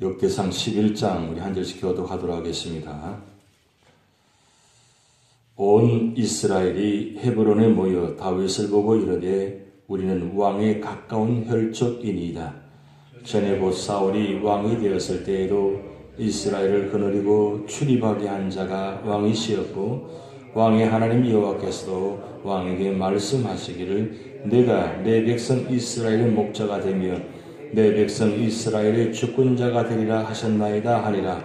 역대상 11장 우리 한 절씩 교독하도록 하겠습니다. 온 이스라엘이 헤브론에 모여 다윗을 보고 이르되 우리는 왕에 가까운 혈족이니이다. 전에 곧 사울이 왕이 되었을 때에도 이스라엘을 거느리고 출입하게 한 자가 왕이시었고 왕의 하나님 여호와께서도 왕에게 말씀하시기를 내가 내 백성 이스라엘의 목자가 되며 내 백성 이스라엘의 주권자가 되리라 하셨나이다 하니라.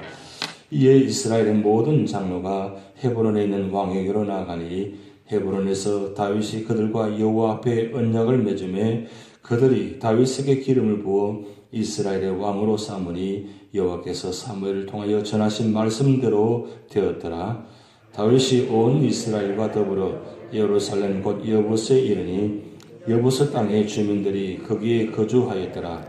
이에 이스라엘의 모든 장로가 헤브론에 있는 왕에게로 나가니 헤브론에서 다윗이 그들과 여호와 앞에 언약을 맺음에 그들이 다윗에게 기름을 부어 이스라엘의 왕으로 삼으니 여호와께서 사무엘을 통하여 전하신 말씀대로 되었더라. 다윗이 온 이스라엘과 더불어 예루살렘 곧 여부스에 이르니 여부스 땅의 주민들이 거기에 거주하였더라.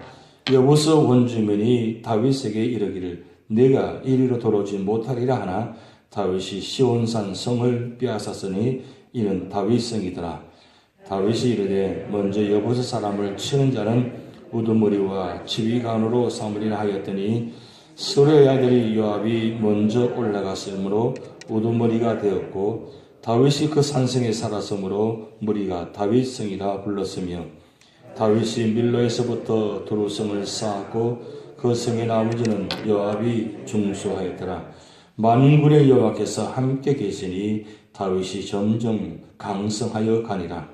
여부스 원주민이 다윗에게 이르기를 내가 이리로 돌아오지 못하리라 하나 다윗이 시온산 성을 빼앗았으니 이는 다윗성이더라. 다윗이 이르되 먼저 여부스 사람을 치는 자는 우두머리와 지휘관으로 삼으리라 하였더니 스루야의 아들이 요압이 먼저 올라갔으므로 우두머리가 되었고 다윗이 그 산성에 살았으므로 무리가 다윗성이라 불렀으며 다윗이 밀로에서부터 두루성을 쌓았고 그 성의 나머지는 요압이 중수하였더라. 만군의 여호와께서 함께 계시니 다윗이 점점 강성하여 가니라.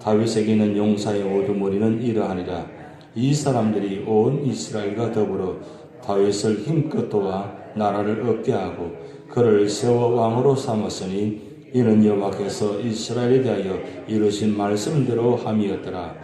다윗에게는 용사의 우두머리는 이러하니라. 이 사람들이 온 이스라엘과 더불어 다윗을 힘껏 도와 나라를 얻게 하고 그를 세워 왕으로 삼았으니 이는 여호와께서 이스라엘에 대하여 이루신 말씀대로 함이었더라.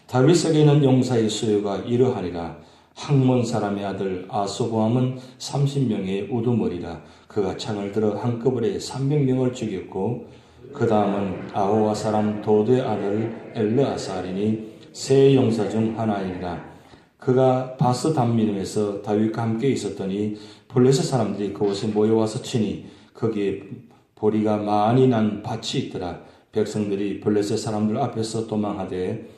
다윗에게는 용사의 수요가 이러하니라. 학몬 사람의 아들 아소보함은 30명의 우두머리라. 그가 창을 들어 한꺼번에 300명을 죽였고 그 다음은 아호와 사람 도드의 아들 엘르아살이니 세 용사 중 하나이니라. 그가 바스 담미림에서 다윗과 함께 있었더니 블레셋 사람들이 그곳에 모여와서 치니 거기에 보리가 많이 난 밭이 있더라. 백성들이 블레셋 사람들 앞에서 도망하되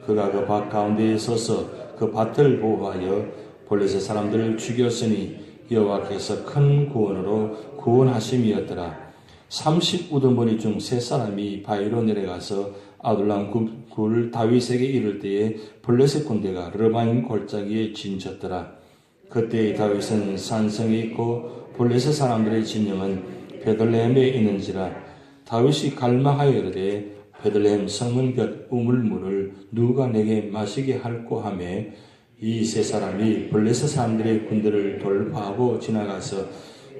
그가 그 밭 가운데에 서서 그 밭을 보호하여 블레셋 사람들을 죽였으니 여호와께서 큰 구원으로 구원하심이었더라. 30우두머리 중 3사람이 바위로 내려가서 아둘람 굴 다윗에게 이를 때에 블레셋 군대가 르바임 골짜기에 진쳤더라. 그때 다윗은 산성에 있고 블레셋 사람들의 진영은 베들레헴에 있는지라. 다윗이 갈망하여 이르되 베들레헴 성문 곁 우물물을 누가 내게 마시게 할꼬 하며 이 3사람이 블레셋 사람들의 군대를 돌파하고 지나가서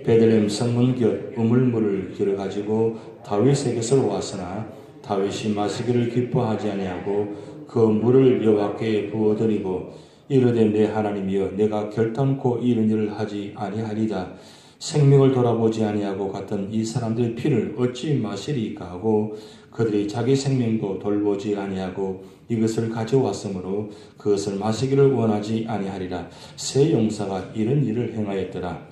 베들레헴 성문 곁 우물물을 길어가지고 다윗에게서 왔으나 다윗이 마시기를 기뻐하지 아니하고 그 물을 여호와께 부어드리고 이르되 내 하나님이여 내가 결단코 이런 일을 하지 아니하리다. 생명을 돌아보지 아니하고 갔던 이 사람들의 피를 어찌 마시리까 하고 그들이 자기 생명도 돌보지 아니하고 이것을 가져왔으므로 그것을 마시기를 원하지 아니하리라. 세 용사가 이런 일을 행하였더라.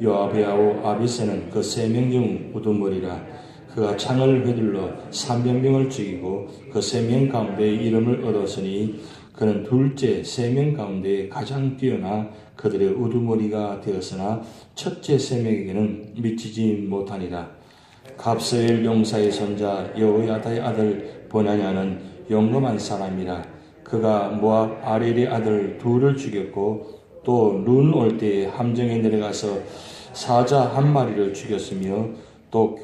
요압의 아우 아비새는 그 3명 중 우두머리라. 그가 창을 휘둘러 300명을 죽이고 그 3명 가운데 이름을 얻었으니 그는 둘째 3명 가운데 가장 뛰어나 그들의 우두머리가 되었으나 첫째 3명에게는 미치지 못하니라. 갑스엘 용사의 손자 여호야다의 아들 보냐냐는 용감한 사람이라. 그가 모압 아렐의 아들 둘을 죽였고 또 눈 올 때에 함정에 내려가서 사자 한 마리를 죽였으며 또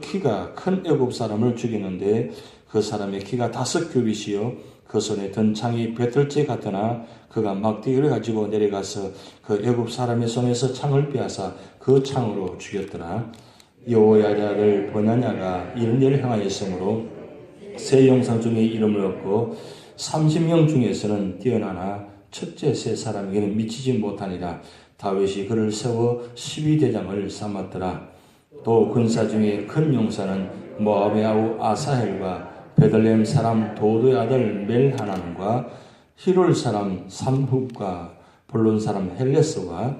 키가 큰 애굽 사람을 죽였는데 그 사람의 키가 5규빗이요 그 손에 든 창이 배틀째 같으나 그가 막대기를 가지고 내려가서 그 애굽 사람의 손에서 창을 빼앗아 그 창으로 죽였더라. 여호야다의 아들 보냐냐가 이런 일을 행하였으므로 세 용사 중에 이름을 얻고 30명 중에서는 뛰어나나 첫째 3사람에게는 미치지 못하니라. 다윗이 그를 세워 12대장을 삼았더라. 또 군사 중에 큰 용사는 모압의 아우 아사헬과 베들레헴 사람 도도의 아들 멜하난과 히롤 사람 삼훅과 볼론 사람 헬레스와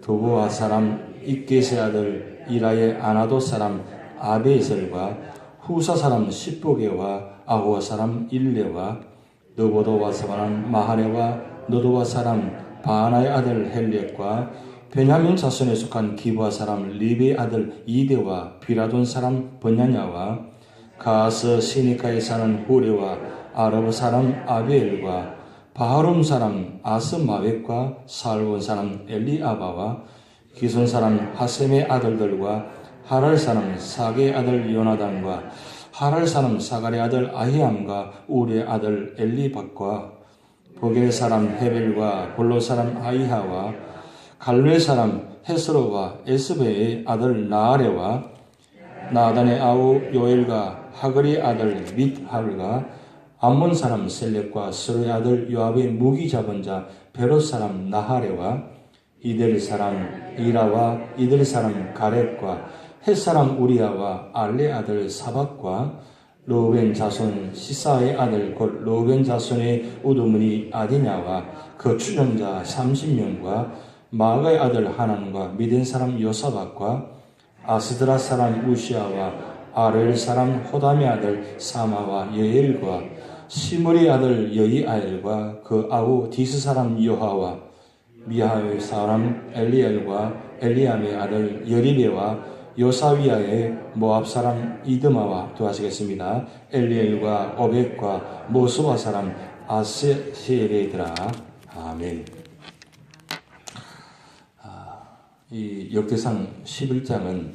도고아 사람 입게세 아들 이라의 아나도 사람 아베이셀과 후사 사람 시보게와 아호와 사람 일레와 너보도와 사람 마하네와 너도와 사람 바나의 아들 헬렉과 베냐민 자손에 속한 기브아 사람 리베의 아들 이데와 비라돈 사람 버냐냐와 가스 시니카에 사는 후레와 아르브 사람 아비엘과 바하룸 사람 아스마웻과 살본 사람 엘리아바와 기손 사람 하셈의 아들들과 하랄 사람 사게의 아들 요나단과 하랄 사람 사갈의 아들 아히암과 우리의 아들 엘리박과 보겔 사람 헤벨과 볼로 사람 아이하와 갈루의 사람 헤스로와 에스베의 아들 나아레와 나단의 아우 요엘과 하글의 아들 밋할과 암몬 사람 셀렉과 스루의 아들 요압의 무기 잡은 자 베롯 사람 나하레와 이델 사람 이라와 이델 사람 가렙과 헷 사람 우리아와 알레 아들 사박과 로벤 자손 시사의 아들 곧 로벤 자손의 우두머니 아디냐와 그 추종자 30명과 마가의 아들 하난과 미덴 사람 요사박과 아스드라 사람 우시아와 아르엘 사람 호담의 아들 사마와 여엘과 시므리의 아들 여이아엘과 그 아우 디스 사람 요하와 미하의 사람 엘리엘과 엘리암의 아들 여리베와 요사위아의 모압 사람 이드마와 또 하시겠습니다. 엘리엘과 오벳과 모수아 사람 아세헬이더라. 아멘. 이 역대상 11장은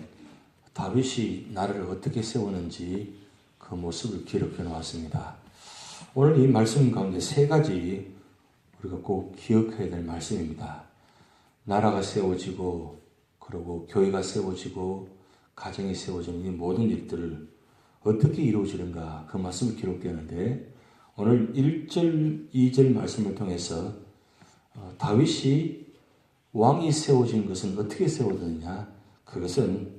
다윗이 나라를 어떻게 세우는지 그 모습을 기록해 놓았습니다. 오늘 이 말씀 가운데 세 가지 우리가 꼭 기억해야 될 말씀입니다. 나라가 세워지고 그리고 교회가 세워지고 가정이 세워지는 이 모든 일들을 어떻게 이루어지는가 그 말씀을 기록되는데 오늘 1절, 2절 말씀을 통해서 다윗이 왕이 세워진 것은 어떻게 세워졌느냐? 그것은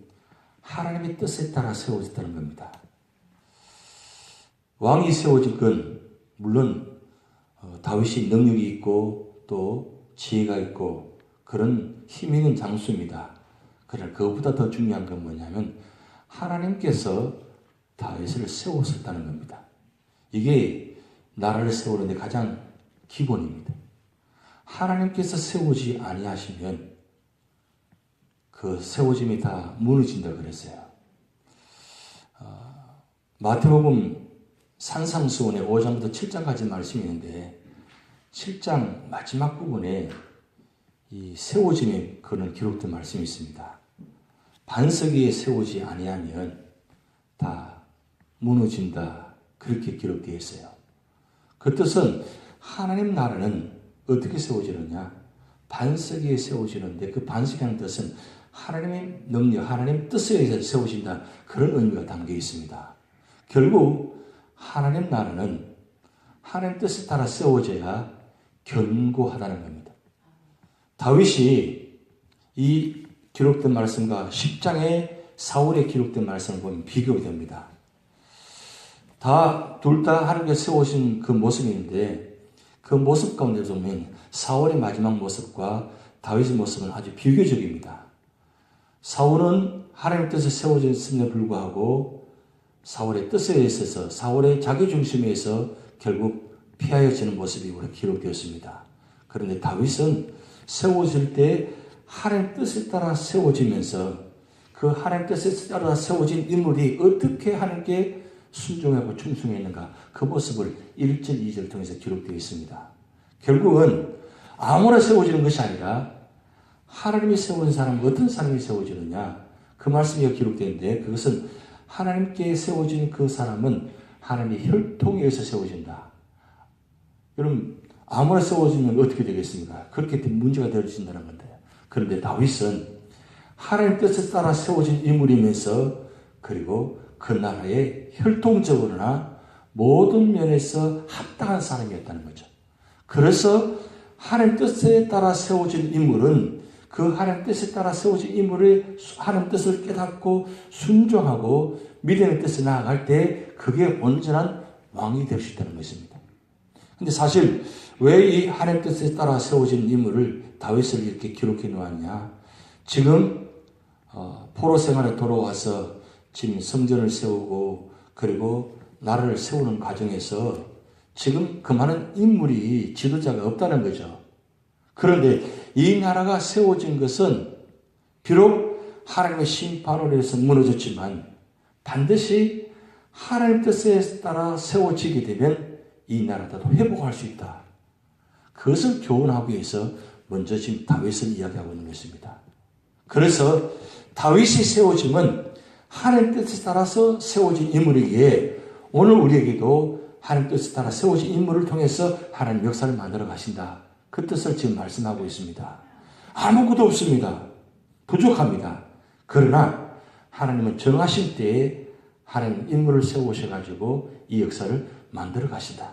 하나님의 뜻에 따라 세워졌다는 겁니다. 왕이 세워진 건 물론 다윗이 능력이 있고 또 지혜가 있고 그런 힘 있는 장수입니다. 그러나 그것보다 더 중요한 건 뭐냐면 하나님께서 다윗을 세웠었다는 겁니다. 이게 나라를 세우는데 가장 기본입니다. 하나님께서 세우지 아니하시면 그 세워짐이 다 무너진다 그랬어요. 마태복음 산상수훈의 5장부터 7장까지 말씀이 있는데 7장 마지막 부분에 이 세워짐에 그런 기록된 말씀이 있습니다. 반석 위에 세우지 아니하면 다 무너진다 그렇게 기록되어 있어요. 그 뜻은 하나님 나라는 어떻게 세워지느냐? 반석 위에 세워지는데 그 반석이라는 뜻은 하나님의 능력, 하나님 뜻에 의해서 세워진다 그런 의미가 담겨 있습니다. 결국 하나님 나라는 하나님 뜻에 따라 세워져야 견고하다는 겁니다. 다윗이 이 기록된 말씀과 10장의 사울에 기록된 말씀을 보면 비교가 됩니다. 둘 다 하나님께서 세우신 그 모습인데 그 모습 가운데 보면 사울의 마지막 모습과 다윗의 모습은 아주 비교적입니다. 사울은 하나님의 뜻에 세워졌음에도 불구하고 사울의 뜻에 있어서 사울의 자기중심에 의해서 결국 피하여지는 모습이 우리 기록되었습니다. 그런데 다윗은 세워질 때 하나님 뜻에 따라 세워지면서 그 하나님 뜻에 따라 세워진 인물이 어떻게 하나님께 순종하고 충성했는가 그 모습을 1절, 2절을 통해서 기록되어 있습니다. 결국은 아무나 세워지는 것이 아니라 하나님이 세운 사람, 어떤 사람이 세워지느냐 그 말씀이 기록되는데 그것은 하나님께 세워진 그 사람은 하나님의 혈통에 의해서 세워진다. 여러분 아무나 세워지면 어떻게 되겠습니까? 그렇게 되면 문제가 되어진다는 건데요. 그런데 다윗은 하나님 뜻에 따라 세워진 인물이면서 그리고 그 나라의 혈통적으로나 모든 면에서 합당한 사람이었다는 거죠. 그래서 하나님 뜻에 따라 세워진 인물은 그 하나님 뜻에 따라 세워진 인물의 하나님 뜻을 깨닫고 순종하고 믿음의 뜻에 나아갈 때 그게 온전한 왕이 될 수 있다는 것입니다. 근데 사실 왜 이 하나님 뜻에 따라 세워진 인물을 다윗을 이렇게 기록해 놓았냐? 지금 포로 생활에 돌아와서 지금 성전을 세우고 그리고 나라를 세우는 과정에서 지금 그 많은 인물이 지도자가 없다는 거죠. 그런데 이 나라가 세워진 것은 비록 하나님의 심판으로 해서 무너졌지만 반드시 하나님 뜻에 따라 세워지게 되면 이 나라도 회복할 수 있다. 그것을 교훈하기 위해서 먼저 지금 다윗을 이야기하고 있는 것입니다. 그래서 다윗이 세워짐은 하나님 뜻에 따라서 세워진 인물이기에 오늘 우리에게도 하나님 뜻에 따라 세워진 인물을 통해서 하나님 역사를 만들어 가신다. 그 뜻을 지금 말씀하고 있습니다. 아무것도 없습니다. 부족합니다. 그러나 하나님은 정하신 때에 하나님 인물을 세우셔가지고 이 역사를 만들어 가신다.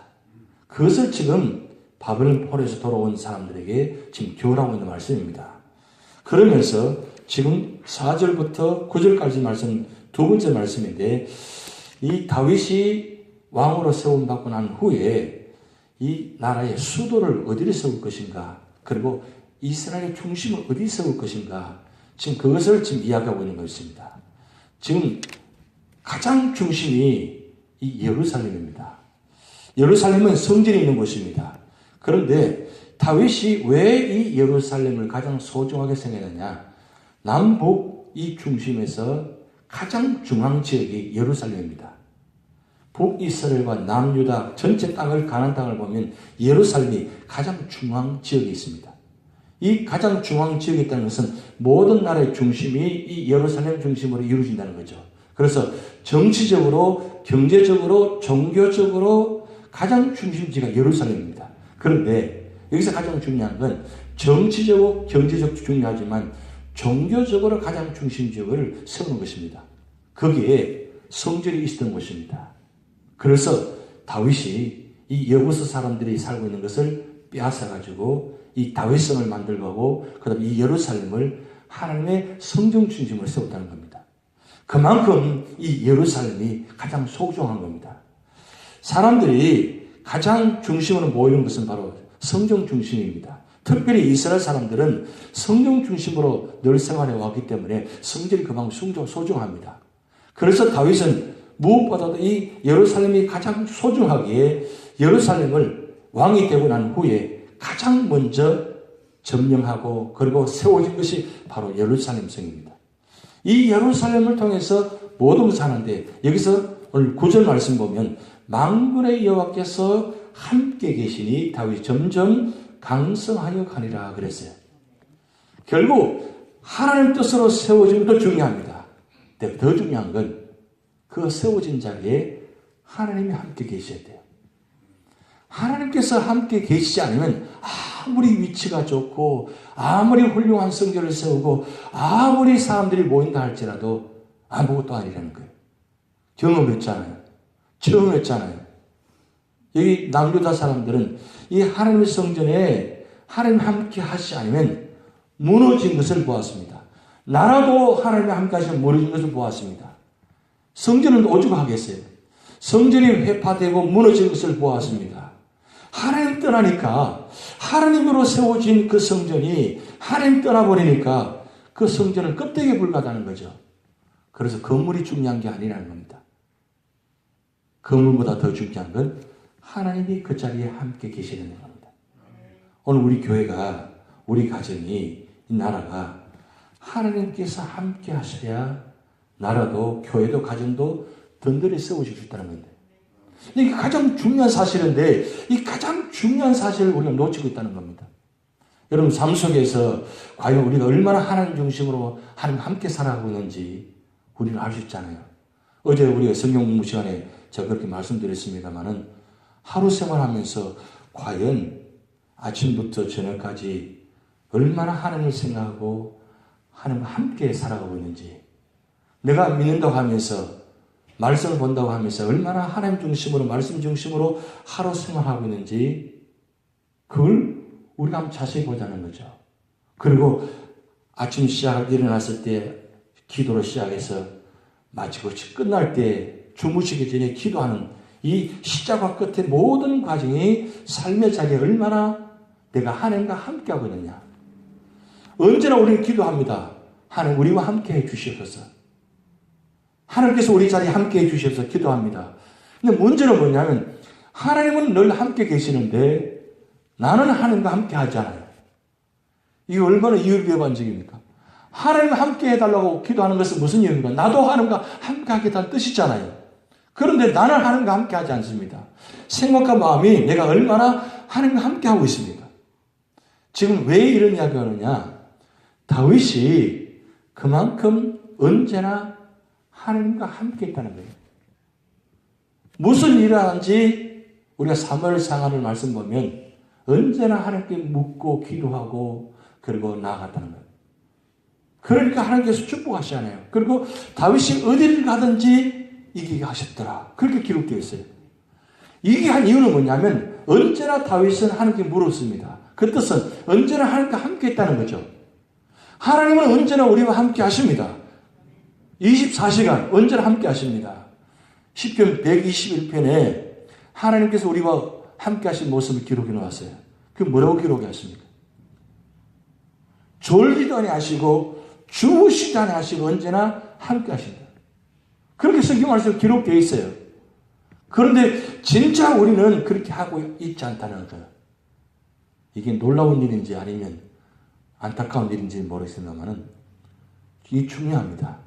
그것을 지금 바벨론 포로에서 돌아온 사람들에게 지금 교훈하고 있는 말씀입니다. 그러면서 지금 4절부터 9절까지 말씀, 두 번째 말씀인데 이 다윗이 왕으로 세움받고 난 후에 이 나라의 수도를 어디를 세울 것인가, 그리고 이스라엘의 중심을 어디 세울 것인가, 지금 그것을 지금 이야기하고 있는 것입니다. 지금 가장 중심이 이 예루살렘입니다. 예루살렘은 성전이 있는 곳입니다. 그런데 다윗이 왜 이 예루살렘을 가장 소중하게 생각했느냐? 남북 이 중심에서 가장 중앙 지역이 예루살렘입니다. 북이스라엘과 남유다 전체 땅을, 가나안 땅을 보면 예루살렘이 가장 중앙 지역에 있습니다. 이 가장 중앙 지역에 있다는 것은 모든 나라의 중심이 이 예루살렘 중심으로 이루어진다는 거죠. 그래서 정치적으로, 경제적으로, 종교적으로 가장 중심지가 예루살렘입니다. 그런데 여기서 가장 중요한 건 정치적으로, 경제적으로 중요하지만 종교적으로 가장 중심지역을 세우는 것입니다. 거기에 성전이 있었던 곳입니다. 그래서 다윗이 이 여부스 사람들이 살고 있는 것을 빼앗아가지고 이 다윗성을 만들고 그 다음에 이 예루살렘을 하나님의 성전 중심으로 세웠다는 겁니다. 그만큼 이 예루살렘이 가장 소중한 겁니다. 사람들이 가장 중심으로 모이는 것은 바로 성전 중심입니다. 특별히 이스라엘 사람들은 성전 중심으로 늘 생활해 왔기 때문에 성전이 그만큼 소중합니다. 그래서 다윗은 무엇보다도 이 예루살렘이 가장 소중하기에 예루살렘을 왕이 되고 난 후에 가장 먼저 점령하고 그리고 세워진 것이 바로 예루살렘 성입니다. 이 예루살렘을 통해서 모든 것을 하는데 여기서 오늘 9절 말씀 보면 만군의 여호와께서 함께 계시니 다윗이 점점 강성하여 가니라 그랬어요. 결국 하나님 뜻으로 세워진 것도 중요합니다. 근데 더 중요한 건 그 세워진 자리에 하나님이 함께 계셔야 돼요. 하나님께서 함께 계시지 않으면 아무리 위치가 좋고 아무리 훌륭한 성전을 세우고 아무리 사람들이 모인다 할지라도 아무것도 아니라는 거예요. 경험했잖아요. 체험했잖아요. 여기 남유다 사람들은 이 하나님의 성전에 하나님 함께 하시지 않으면 무너진 것을 보았습니다. 나라도 하나님이 함께 하시면 무너진 것을 보았습니다. 성전은 오죽하겠어요. 성전이 회파되고 무너진 것을 보았습니다. 하나님 떠나니까 하나님으로 세워진 그 성전이 하나님 떠나버리니까 그 성전은 껍데기에 불과하다는 거죠. 그래서 건물이 중요한 게 아니라는 겁니다. 건물보다 더 중요한 건 하나님이 그 자리에 함께 계시는 겁니다. 오늘 우리 교회가, 우리 가정이, 이 나라가 하나님께서 함께 하셔야 나라도, 교회도, 가정도 든든히 세워질 수 있다는 건데. 이게 가장 중요한 사실인데 이 가장 중요한 사실을 우리가 놓치고 있다는 겁니다. 여러분 삶 속에서 과연 우리가 얼마나 하나님 중심으로 하나님 함께 살아가고 있는지 우리는 알 수 있잖아요. 어제 우리가 성경 공부 시간에 제가 그렇게 말씀드렸습니다마는 하루 생활하면서 과연 아침부터 저녁까지 얼마나 하나님을 생각하고 하나님과 함께 살아가고 있는지, 내가 믿는다고 하면서 말씀을 본다고 하면서 얼마나 하나님 중심으로, 말씀 중심으로 하루 생활하고 있는지 그걸 우리가 한번 자세히 보자는 거죠. 그리고 아침 일어났을 때 기도로 시작해서 마치고 끝날 때 주무시기 전에 기도하는 이 시작과 끝의 모든 과정이 삶의 자리에 얼마나 내가 하나님과 함께하고 있느냐. 언제나 우리는 기도합니다. 하나님 우리와 함께해 주시옵소서. 하나님께서 우리 자리에 함께해 주시옵소서 기도합니다. 근데 문제는 뭐냐면 하나님은 늘 함께 계시는데 나는 하나님과 함께 하지 않아요. 이게 얼마나 이율배반적입니까? 하나님과 함께 해달라고 기도하는 것은 무슨 이유입니까? 나도 하나님과 함께 하겠다는 뜻이잖아요. 그런데 나는 하나님과 함께 하지 않습니다. 생각과 마음이 내가 얼마나 하나님과 함께 하고 있습니까? 지금 왜 이런 이야기가 하느냐? 다윗이 그만큼 언제나 하나님과 함께 했다는 거예요. 무슨 일을 하는지 우리가 사무엘상하를 말씀 보면 언제나 하나님께 묻고 기도하고 그리고 나아갔다는 거예요. 그러니까 하나님께서 축복하시잖아요. 그리고 다윗이 어디를 가든지 이기게 하셨더라. 그렇게 기록되어 있어요. 이게 한 이유는 뭐냐면 언제나 다윗은 하나님께 물었습니다. 그 뜻은 언제나 하나님과 함께 했다는 거죠. 하나님은 언제나 우리와 함께 하십니다. 24시간 언제나 함께 하십니다. 시편 121편에 하나님께서 우리와 함께 하신 모습을 기록해 놓았어요. 그 뭐라고 기록했습니까? 졸리도 아니하시고 주무시도 아니하시고 언제나 함께 하신다. 그렇게 성경 말씀에 기록되어 있어요. 그런데 진짜 우리는 그렇게 하고 있지 않다는 거예요. 이게 놀라운 일인지 아니면 안타까운 일인지 모르겠습니다만 이게 중요합니다.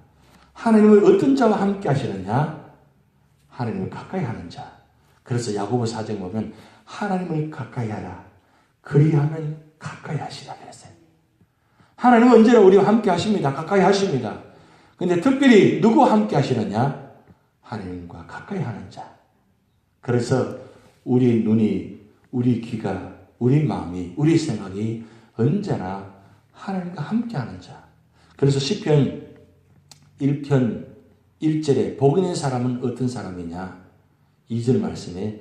하나님은 어떤 자와 함께 하시느냐? 하나님을 가까이 하는 자. 그래서 야고보 4장 보면 하나님을 가까이 하라. 그리하면 가까이 하시라 그랬어요. 하나님은 언제나 우리와 함께 하십니다. 가까이 하십니다. 근데 특별히 누구와 함께 하시느냐? 하나님과 가까이 하는 자. 그래서 우리 눈이, 우리 귀가, 우리 마음이, 우리 생각이 언제나 하나님과 함께 하는 자. 그래서 시편 1편 1절에 복 있는 사람은 어떤 사람이냐? 2절 말씀에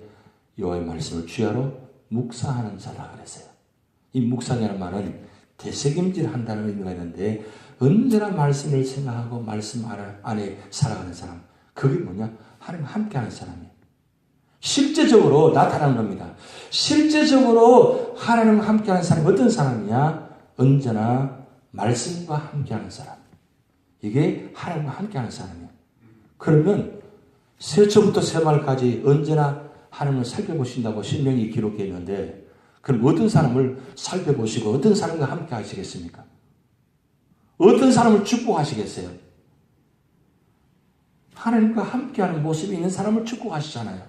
여호와의 말씀을 주야로 묵상하는 자라 그랬어요. 이 묵상이라는 말은 되새김질 한다는 의미가 있는데 언제나 말씀을 생각하고 말씀 안에 살아가는 사람. 그게 뭐냐? 하나님과 함께하는 사람이에요. 실제적으로 나타나는 겁니다. 실제적으로 하나님과 함께하는 사람이 어떤 사람이냐? 언제나 말씀과 함께하는 사람. 이게 하나님과 함께하는 사람이에요. 그러면 새초부터 새말까지 언제나 하나님을 살펴보신다고 신명이 기록되어 있는데 그럼 어떤 사람을 살펴보시고 어떤 사람과 함께 하시겠습니까? 어떤 사람을 축복하시겠어요? 하나님과 함께하는 모습이 있는 사람을 축복하시잖아요.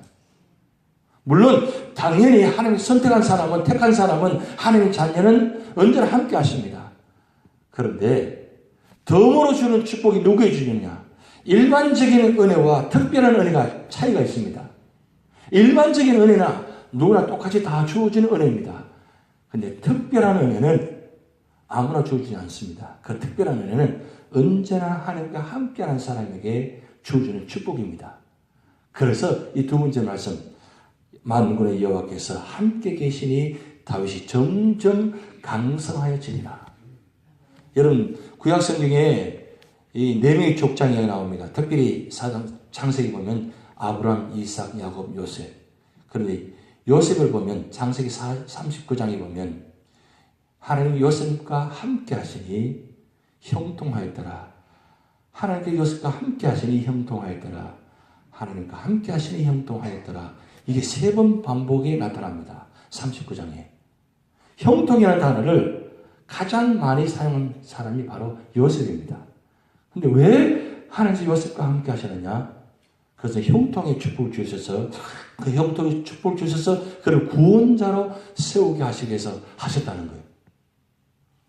물론 당연히 하나님이 선택한 사람은 택한 사람은 하나님의 자녀는 언제나 함께 하십니다. 그런데 덤으로 주는 축복이 누구에게 주느냐? 일반적인 은혜와 특별한 은혜가 차이가 있습니다. 일반적인 은혜나 누구나 똑같이 다 주어지는 은혜입니다. 그런데 특별한 은혜는 아무나 주어지지 않습니다. 그 특별한 은혜는 언제나 하나님과 함께하는 사람에게 주어지는 축복입니다. 그래서 이 두 번째 말씀 만군의 여호와께서 함께 계시니 다윗이 점점 강성하여지리라. 여러분 구약 성경에 이 네 명의 족장이 나옵니다. 특별히 창세기 보면 아브람, 이삭, 야곱, 요셉. 그런데 요셉을 보면 창세기 39장에 보면 하나님 요셉과 함께 하시니 형통하였더라. 하나님께 요셉과 함께 하시니 형통하였더라. 하나님과 함께 하시니 형통하였더라. 이게 세 번 반복에 나타납니다. 39장에. 형통이라는 단어를 가장 많이 사용한 사람이 바로 요셉입니다. 근데 왜 하나님이 요셉과 함께 하시느냐? 그래서 형통의 축복을 주셔서 그 형통의 축복을 주셔서 그를 구원자로 세우게 하시기 위해서 하셨다는 거예요.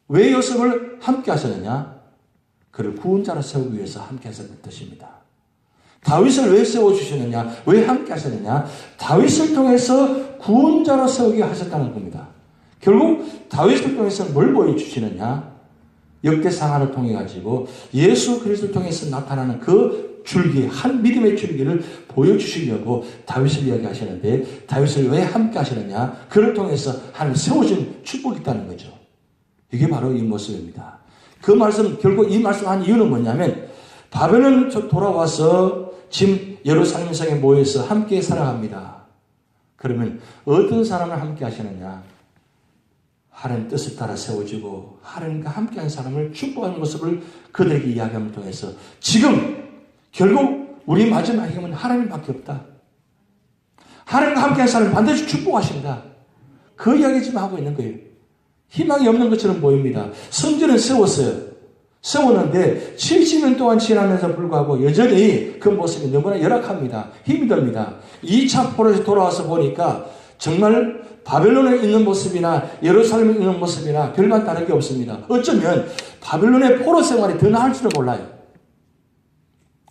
왜 요셉을 함께 하셨느냐? 그를 구원자로 세우기 위해서 함께 하셨다는 뜻입니다. 다윗을 왜 세워주셨느냐? 왜 함께 하셨느냐? 다윗을 통해서 구원자로 세우게 하셨다는 겁니다. 결국 다윗을 통해서 뭘 보여주시느냐? 역대상하를 통해 가지고 예수 그리스도를 통해서 나타나는 그 줄기, 한 믿음의 줄기를 보여주시려고 다윗을 이야기하시는데 다윗을 왜 함께 하시느냐? 그를 통해서 하나님 세워진 축복이 있다는 거죠. 이게 바로 이 모습입니다. 그 말씀, 결국 이 말씀한 이유는 뭐냐면 바벨론 돌아와서 지금 예루살렘 성에 모여서 함께 살아갑니다. 그러면 어떤 사람을 함께 하시느냐? 하나님 뜻을 따라 세워지고 하나님과 함께하는 사람을 축복하는 모습을 그들에게 이야기함을 통해서 지금 결국 우리 마지막 힘은 하나님밖에 없다. 하나님과 함께하는 사람을 반드시 축복하신다. 그 이야기 지금 하고 있는 거예요. 희망이 없는 것처럼 보입니다. 성전은 세웠어요. 세웠는데 70년 동안 지나면서 불구하고 여전히 그 모습이 너무나 열악합니다. 힘이 듭니다. 2차 포로에서 돌아와서 보니까 정말 바벨론에 있는 모습이나 예루살렘에 있는 모습이나 별반 다른 게 없습니다. 어쩌면 바벨론의 포로 생활이 더 나을지도 몰라요.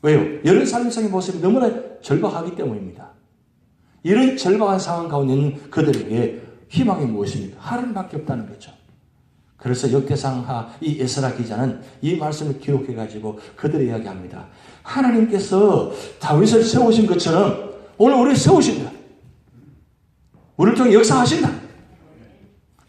왜요? 예루살렘 성의 모습이 너무나 절박하기 때문입니다. 이런 절박한 상황 가운데 있는 그들에게 희망이 무엇입니까? 하나님밖에 없다는 거죠. 그래서 역대상하 이 에스라 기자는 이 말씀을 기록해가지고 그들이 이야기합니다. 하나님께서 다윗을 세우신 것처럼 오늘 우리를 세우신다. 우리를 통해 역사하신다.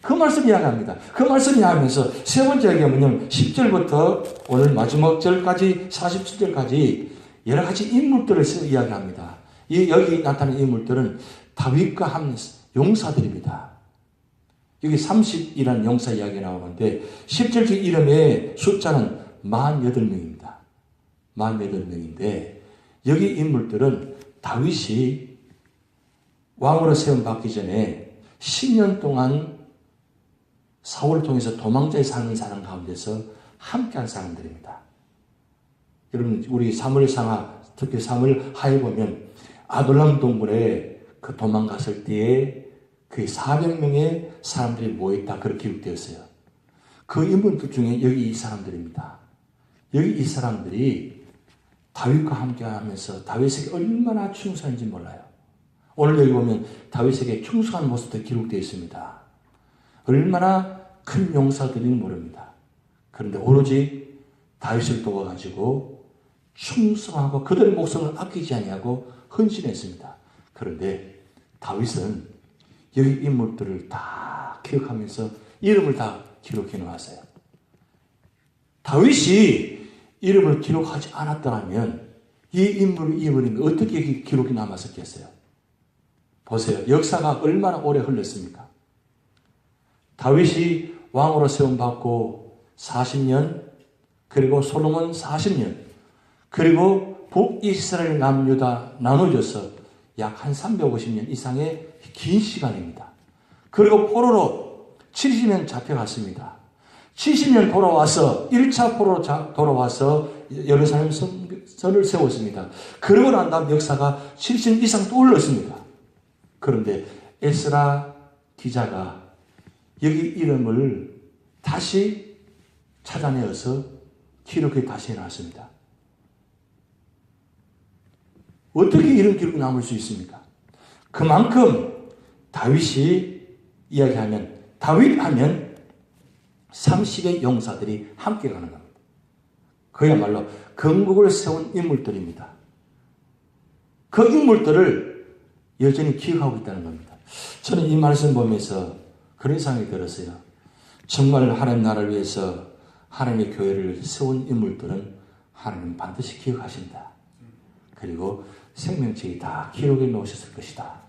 그 말씀 이야기합니다. 그 말씀 이야기하면서 세 번째 이야기가 뭐냐면 10절부터 오늘 마지막 절까지 47절까지 여러 가지 인물들을 이야기합니다. 여기 나타나는 인물들은 다윗과 한 용사들입니다. 여기 30이라는 용사 이야기가 나오는데 10절 이름의 숫자는 48명입니다. 48명인데 여기 인물들은 다윗이 왕으로 세움받기 전에 10년 동안 사울을 통해서 도망자에 사는 사람 가운데서 함께한 사람들입니다. 여러분 우리 사무엘상하 특히 사무엘하에 보면 아둘람 동굴에 그 도망갔을 때에 그 400명의 사람들이 모였다 그렇게 기록되었어요. 그 인물들 중에 여기 이 사람들입니다. 여기 이 사람들이 다윗과 함께하면서 다윗에게 얼마나 충성한지 몰라요. 오늘 여기 보면 다윗에게 충성한 모습도 기록되어 있습니다. 얼마나 큰 용사들인지 모릅니다. 그런데 오로지 다윗을 도와가지고 충성하고 그들의 목숨을 아끼지 아니하고 헌신했습니다. 그런데 다윗은 여기 인물들을 다 기억하면서 이름을 다 기록해 놓았어요. 다윗이 이름을 기록하지 않았더라면 이 인물을 잊어버린 게 어떻게 기록이 남았었겠어요? 보세요. 역사가 얼마나 오래 흘렀습니까? 다윗이 왕으로 세움받고 40년, 그리고 솔로몬 40년, 그리고 북이스라엘 남유다 나눠져서 약 한 350년 이상의 긴 시간입니다. 그리고 포로로 70년 잡혀갔습니다. 70년 돌아와서 1차 포로로 돌아와서 예루살렘 성전을 세웠습니다. 그러고 난 다음 역사가 70년 이상 또 흘렀습니다. 그런데 에스라 기자가 여기 이름을 다시 찾아내어서 기록에 다시 해놨습니다. 어떻게 이런 기록이 남을 수 있습니까? 그만큼 다윗이 이야기하면 다윗하면 30의 용사들이 함께 가는 겁니다. 그야말로 건국을 세운 인물들입니다. 그 인물들을 여전히 기억하고 있다는 겁니다. 저는 이 말씀 보면서 그런 생각이 들었어요. 정말 하나님 나라를 위해서 하나님의 교회를 세운 인물들은 하나님 반드시 기억하신다. 그리고 생명책이 다 기록해 놓으셨을 것이다.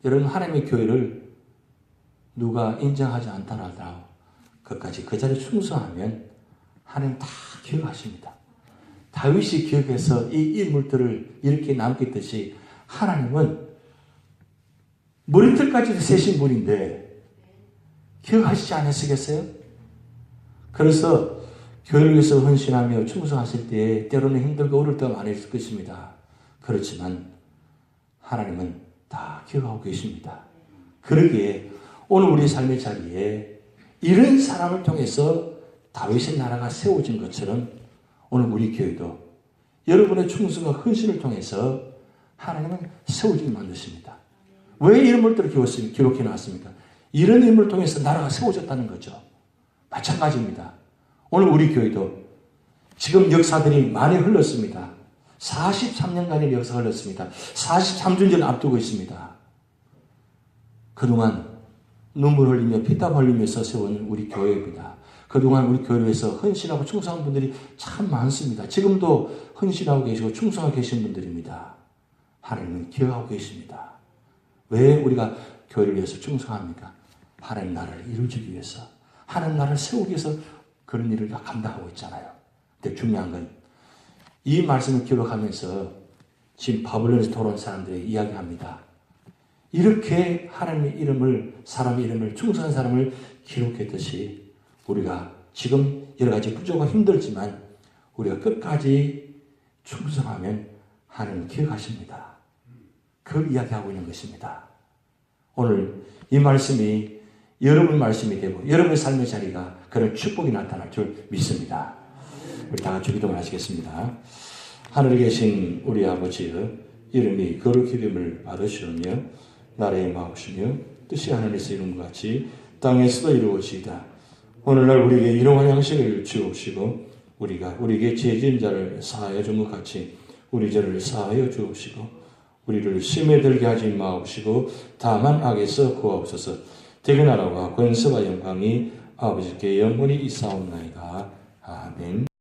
여러분 하나님의 교회를 누가 인정하지 않더라 하더라도 그까지 그 자리에 충성하면 하나님 다 기억하십니다. 다윗이 기억해서 이 인물들을 이렇게 남겼듯이 하나님은 머리털까지도 세신 분인데 기억하시지 않으시겠어요? 그래서 교회를 위해서 헌신하며 충성하실 때 때로는 힘들고 어려울 때가 많이 있을 것입니다. 그렇지만 하나님은 다 기억하고 계십니다. 그러기에 오늘 우리 삶의 자리에 이런 사람을 통해서 다윗의 나라가 세워진 것처럼 오늘 우리 교회도 여러분의 충성과 헌신을 통해서 하나님은 세워지게 만드십니다. 왜 이런 물들을 기록해 놨습니까? 이런 인물을 통해서 나라가 세워졌다는 거죠. 마찬가지입니다. 오늘 우리 교회도 지금 역사들이 많이 흘렀습니다. 43년간의 역사가 흘렀습니다. 43주년을 앞두고 있습니다. 그동안 눈물 흘리며 피땀 흘리면서 세운 우리 교회입니다. 그동안 우리 교회를 위해서 헌신하고 충성한 분들이 참 많습니다. 지금도 헌신하고 계시고 충성하고 계신 분들입니다. 하나님은 기억하고 계십니다. 왜 우리가 교회를 위해서 충성합니까? 하나님 나라를 이루기 위해서, 하나님 나라를 세우기 위해서 그런 일을 다 감당하고 있잖아요. 근데 중요한 건 이 말씀을 기록하면서 지금 바벨론에서 돌아온 사람들이 이야기합니다. 이렇게 하나님의 이름을, 사람의 이름을, 충성한 사람을 기록했듯이 우리가 지금 여러 가지 부족하고 힘들지만 우리가 끝까지 충성하면 하나님 기억하십니다. 그 이야기하고 있는 것입니다. 오늘 이 말씀이 여러분 말씀이 되고 여러분의 삶의 자리가 그런 축복이 나타날 줄 믿습니다. 우리 다 같이 기도를 하시겠습니다. 하늘에 계신 우리 아버지여, 이름이 거룩히 됨을 받으시오며 나라의 마옵시며 뜻이 하늘에서 이룬 것 같이 땅에서도 이루어지이다. 오늘날 우리에게 일용할 양식을 주옵시고 우리가 우리에게 죄 지은 자를 사하여 준 것 같이 우리 죄를 사하여 주옵시고 우리를 시험에 들게 하지 마옵시고 다만 악에서 구하옵소서. 대개 나라와 권세와 영광이 아버지께 영원히 있사옵나이다. 아멘.